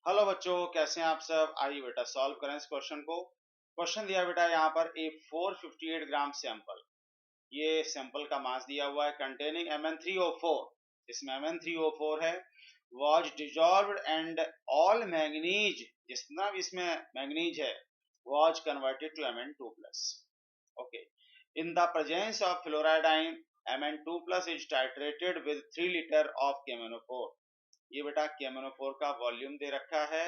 Hello बच्चों, कैसे हैं आप सब। आइए बेटा सॉल्व करें इस क्वेश्चन को। क्वेश्चन दिया बेटा यहाँ पर ए 458 ग्राम सैंपल, ये सैंपल का मास दिया हुआ है कंटेनिंग Mn3O4, इसमें Mn3O4 है, was dissolved and all manganese, जितना भी इसमें मैंगनीज है was converted to Mn2 plus. Okay, in the presence of fluoride ion Mn2 plus is titrated with 3 litre of KMnO4। ये बेटा KMnO4 का वॉल्यूम दे रखा है।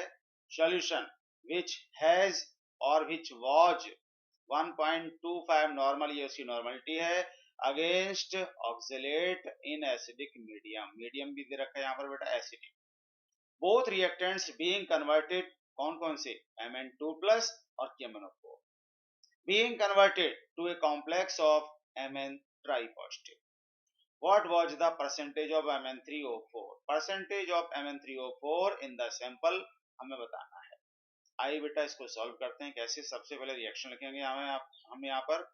सॉल्यूशन विच हैज और विच वाज 1.25 नॉर्मल, ये उसकी नॉर्मलिटी है, against oxalate in acidic medium, medium भी दे रखा है यहाँ पर बेटा acidic. Both reactants being converted, कौन कौन से, Mn2 प्लस और KMnO4 being converted to a complex of Mn tri positive. What was the percentage of Mn3O4? Percentage of Mn3O4 in the sample हमें बताना है। आइए बेटा इसको सॉल्व करते हैं। कैसे, सबसे पहले रिएक्शन लिखेंगे हम यहाँ पर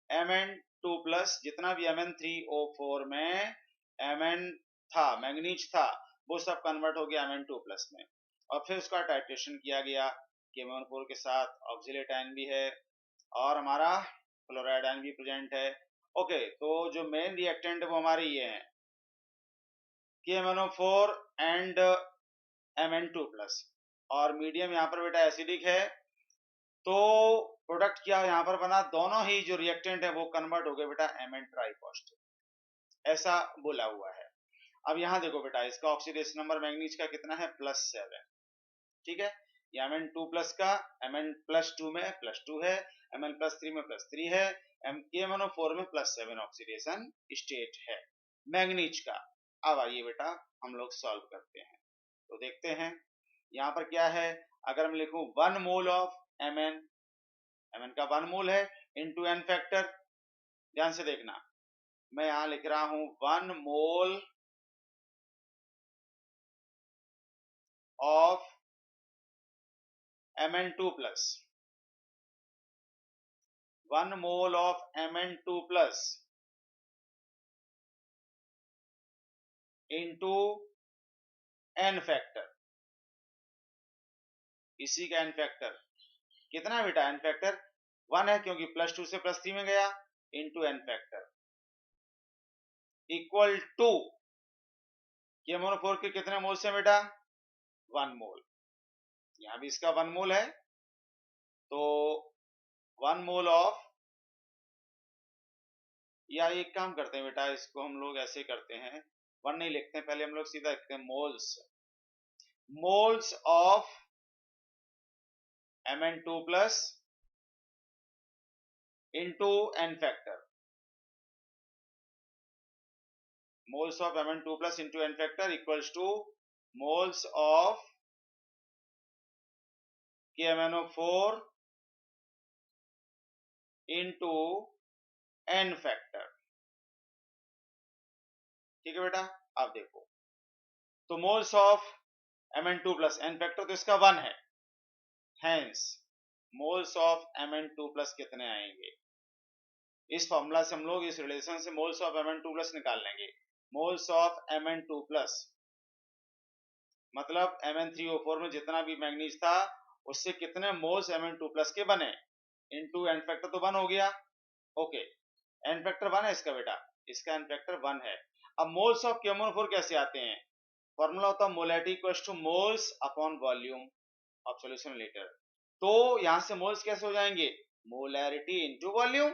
Mn2 प्लस, जितना भी Mn3O4 में Mn था, मैंगनीज था, वो सब कन्वर्ट हो गया Mn2 प्लस में, और फिर उसका टाइट्रेशन किया गया KMnO4 के साथ। ऑक्सिलेट आयन भी है और हमारा फ्लोराइड आयन भी प्रेजेंट है। ओके, तो जो मेन रिएक्टेंट वो हमारे ये हैं KMnO4 एंड Mn2 प्लस, और मीडियम यहाँ पर बेटा एसिडिक है। तो प्रोडक्ट क्या यहाँ पर बना, दोनों ही जो रिएक्टेंट है वो कन्वर्ट हो गए बेटा Mn ट्राई पॉजिटिव, ऐसा बोला हुआ है। अब यहाँ देखो बेटा, इसका ऑक्सीडेशन नंबर मैंगनीज का कितना है, +7। ठीक है, ये Mn2 प्लस का Mn+2 में +2 है, Mn+3 में +3 है, KMnO4 में +7 ऑक्सीडेशन स्टेट है मैंगनीज का। अब आइए बेटा हम लोग सॉल्व करते हैं। तो देखते हैं यहाँ पर क्या है। अगर मैं लिखूं 1 मोल ऑफ Mn, Mn का 1 मोल है, इनटू n फैक्टर, ध्यान से देखना, मैं यहाँ लिख रहा हूं 1 mole of Mn2 plus, 1 mole of Mn2 plus into n factor, इसी का n फैक्टर कितना बेटा, n फैक्टर 1 है क्योंकि +2 से +3 में गया, into n factor equal to KMnO4 के कितने मोल से बेटा, 1 मोल, यहां भी इसका 1 मोल है, तो 1 मोल ऑफ, या एक काम करते हैं बेटा, इसको हम लोग ऐसे करते हैं, 1 नहीं लिखते हैं, पहले हम लोग सीधा लिखते हैं moles of Mn2 plus into n factor, moles of Mn2 plus into n factor equals two moles of KMnO4 into n factor. ठीक है बेटा, अब देखो, तो moles of Mn2 plus n factor तो इसका 1 है, hence moles of Mn2 plus कितने आएंगे, इस फॉर्मूला से हम लोग, इस रिलेशन से मोल्स ऑफ Mn2 प्लस निकाल लेंगे। मोल्स ऑफ Mn2 प्लस मतलब Mn3O4 में जितना भी मैंगनीज था उससे कितने मोल्स Mn2 प्लस के बने, इनटू n फैक्टर तो 1 हो गया। ओके, n फैक्टर 1 है इसका बेटा, इसका n फैक्टर 1 है। अब मोल्स ऑफ KMnO4 कैसे आते हैं, फॉर्मूला होता है molarity equals two moles upon volume of solution litre. तो यहां से मोल्स कैसे हो जाएंगे, मोलैरिटी इनटू वॉल्यूम।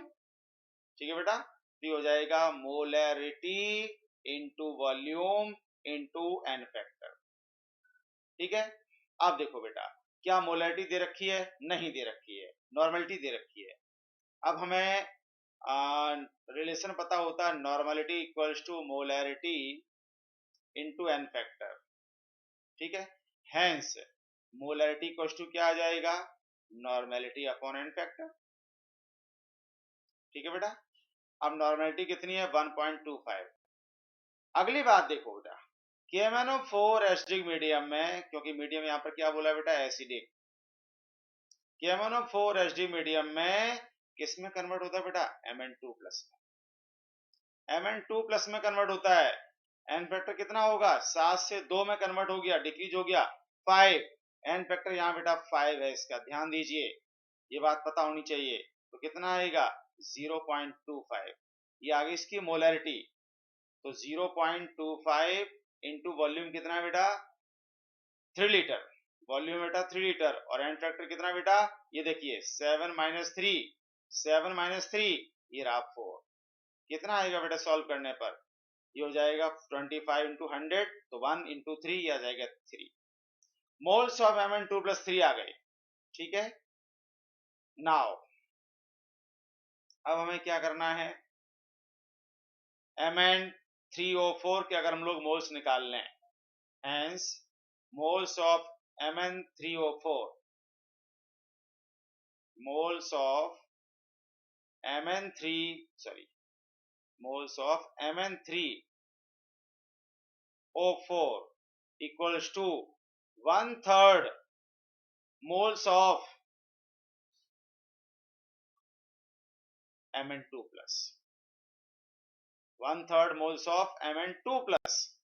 ठीक है बेटा, तो हो जाएगा molarity into volume into n factor. ठीक है, अब देखो बेटा, क्या मोलैरिटी दे रखी है, नहीं दे रखी है, नॉर्मलिटी दे रखी है। अब हमें रिलेशन पता होता है, normality equals to molarity into n factor. ठीक है, हेंस मोलैरिटी इक्वल्स टू क्या आ जाएगा, नॉर्मलिटी अपॉन n फैक्टर। ठीक है बेटा, अब नॉर्मलिटी कितनी है, 1.25। अगली बात देखो बेटा, KMnO4 एसिडिक मीडियम में, क्योंकि मीडियम यहाँ पर क्या बोला बेटा, एसिडिक, KMnO4 एसिडिक मीडियम में किस में कन्वर्ट होता है बेटा, Mn2 प्लस में, Mn2 प्लस में कन्वर्ट होता है। n फैक्टर कितना होगा, 7 से 2 में कन्वर्ट हो गया, डिक्रीज हो गया 5, एन फैक्टर यहाँ बेटा 5 है इसका, ध्यान दीजिए, ये बात पता होनी चाहिए। तो कितना आएगा 0.25, ये आ गई इसकी मोलैरिटी। तो 0.25 इंटू वॉल्यूम कितना बेटा 3 लीटर, वॉल्यूम बेटा 3 लीटर, और एन फैक्टर कितना बेटा, ये देखिए 7 माइनस 3, 7 माइनस 3, ये रहा 4। कितना आएगा बेटा सॉल्व करने पर, ये हो जाएगा 25 इंटू 100, तो 1 इंटू 3, ये आ जाएगा 3 मोल्स ऑफ Mn2 प्लस 3 आ गए। ठीक है, नाउ अब हमें क्या करना है, Mn3O4 के अगर हम लोग मोल्स निकाल लें, hence moles of Mn3O4, moles of moles of Mn3O4 equals to 1/3 moles of Mn2 plus, 1/3 moles of Mn2 plus।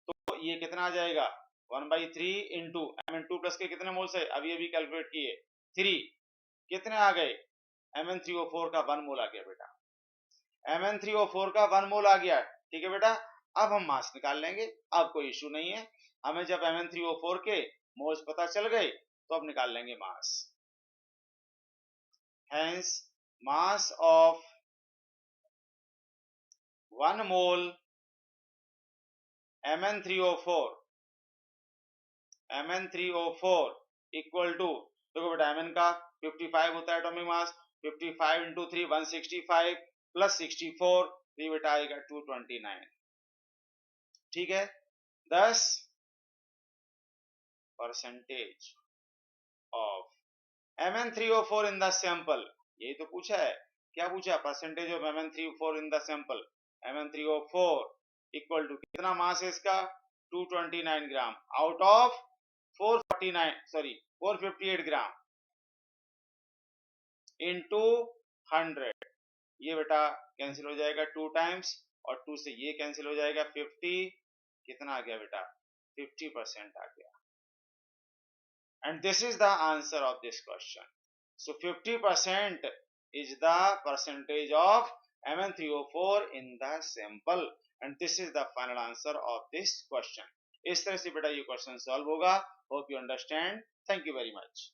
तो ये कितना आ जाएगा 1/3 इंटू Mn2 प्लस के कितने मोल्स है, अभी अभी कैलकुलेट किए 3, कितने आ गए, Mn3O4 का 1 मोल आ गया बेटा, Mn3O4 का 1 मोल आ गया। ठीक है बेटा, अब हम मास निकाल लेंगे, अब कोई इशू नहीं है, हमें जब Mn3O4 के मोल्स पता चल गए तो अब निकाल लेंगे mass. Hence mass of 1 mole Mn3O4 equal to, देखो बेटा Mn का 55 होता है एटॉमिक मास, 55 इंटू 3 165 प्लस 64, तो ये बेटा आएगा 229। ठीक है, 10% of Mn3O4 in the sample, यही तो पूछा है, क्या पूछा, percentage of Mn3O4 in the sample. Mn3O4 equal to कितना मास है इसका 229 gram out of 458 gram into 100, ये बेटा कैंसिल हो जाएगा 2 टाइम्स, और 2 से ये कैंसिल हो जाएगा 50, कितना आ गया बेटा 50% आ गया। And this is the answer of this question. So 50% is the percentage of Mn3O4 in the sample, and this is the final answer of this question. इस तरह से बेटा ये क्वेश्चन सॉल्व होगा। Hope you understand, thank you very much.